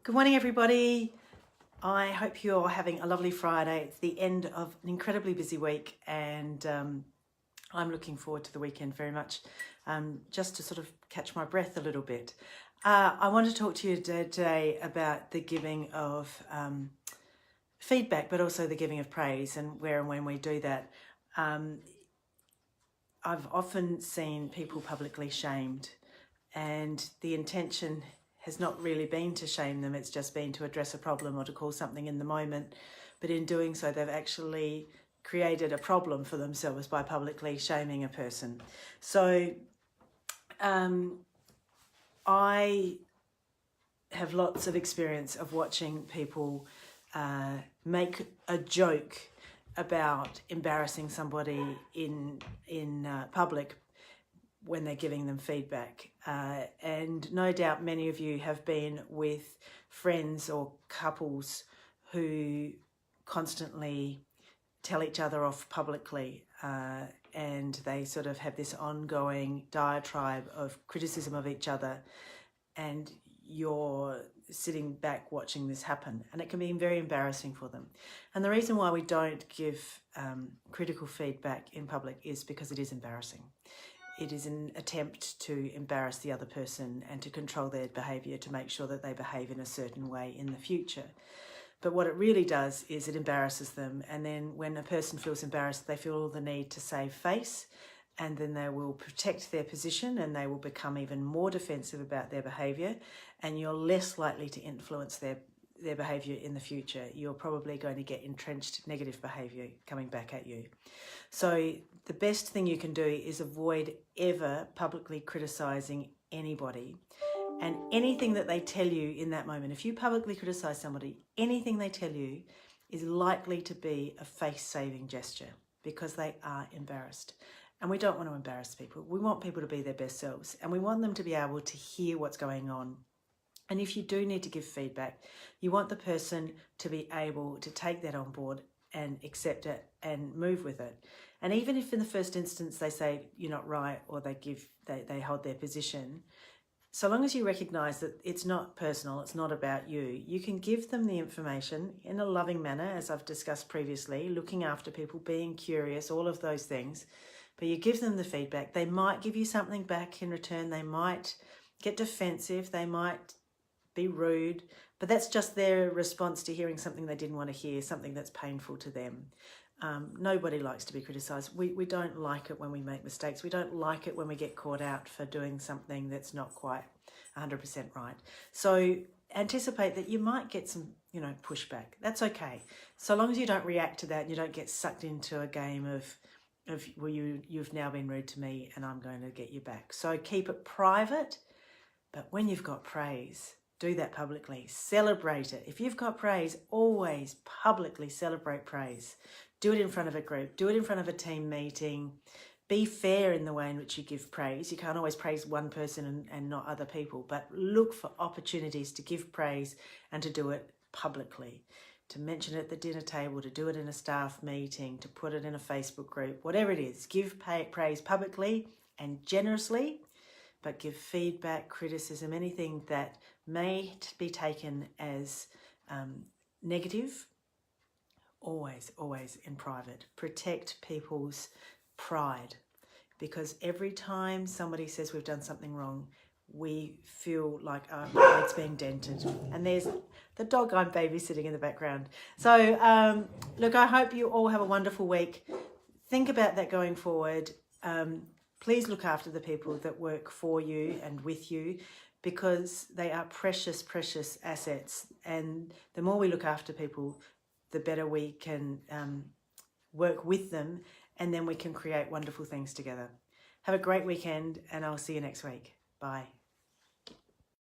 Good morning, everybody. I hope you're having a lovely Friday. It's the end of an incredibly busy week, and I'm looking forward to the weekend very much, just to sort of catch my breath a little bit. I want to talk to you today about the giving of feedback, but also the giving of praise, and where and when we do that. I've often seen people publicly shamed, and the intention has not really been to shame them, it's just been to address a problem or to call something in the moment. But in doing so, they've actually created a problem for themselves by publicly shaming a person. So I have lots of experience of watching people make a joke about embarrassing somebody in public when they're giving them feedback. And no doubt many of you have been with friends or couples who constantly tell each other off publicly, and they sort of have this ongoing diatribe of criticism of each other, and you're sitting back watching this happen, and it can be very embarrassing for them. And the reason why we don't give critical feedback in public is because it is embarrassing. It is an attempt to embarrass the other person and to control their behaviour, to make sure that they behave in a certain way in the future. But what it really does is it embarrasses them, and then when a person feels embarrassed, they feel the need to save face, and then they will protect their position and they will become even more defensive about their behaviour, and you're less likely to influence their behaviour in the future. You're probably going to get entrenched negative behaviour coming back at you. So the best thing you can do is avoid ever publicly criticising anybody. And anything that they tell you in that moment, if you publicly criticise somebody, anything they tell you is likely to be a face-saving gesture because they are embarrassed. And we don't want to embarrass people. We want people to be their best selves, and we want them to be able to hear what's going on. And if you do need to give feedback, you want the person to be able to take that on board and accept it and move with it. And even if in the first instance they say you're not right, or they hold their position, so long as you recognise that it's not personal, it's not about you, you can give them the information in a loving manner, as I've discussed previously, looking after people, being curious, all of those things. But you give them the feedback. They might give you something back in return. They might get defensive. They might be rude. But that's just their response to hearing something they didn't want to hear, something that's painful to them. Nobody likes to be criticised. We don't like it when we make mistakes. We don't like it when we get caught out for doing something that's not quite 100% right. So anticipate that you might get some, pushback. That's okay. So long as you don't react to that and you don't get sucked into a game of well, you've now been rude to me and I'm going to get you back. So keep it private, but when you've got praise, do that publicly. Celebrate it. If you've got praise, always publicly celebrate praise. Do it in front of a group. Do it in front of a team meeting. Be fair in the way in which you give praise. You can't always praise one person and not other people, but look for opportunities to give praise and to do it publicly. To mention it at the dinner table, to do it in a staff meeting, to put it in a Facebook group, whatever it is. Give praise publicly and generously, but give feedback, criticism, anything that may be taken as negative, always in private. Protect people's pride, because every time somebody says we've done something wrong, we feel like our pride's being dented. And there's the dog I'm babysitting in the background. So look, I hope you all have a wonderful week. Think about that going forward. Please look after the people that work for you and with you, because they are precious assets. And the more we look after people, the better we can work with them, and then we can create wonderful things together. Have a great weekend, and I'll see you next week. Bye.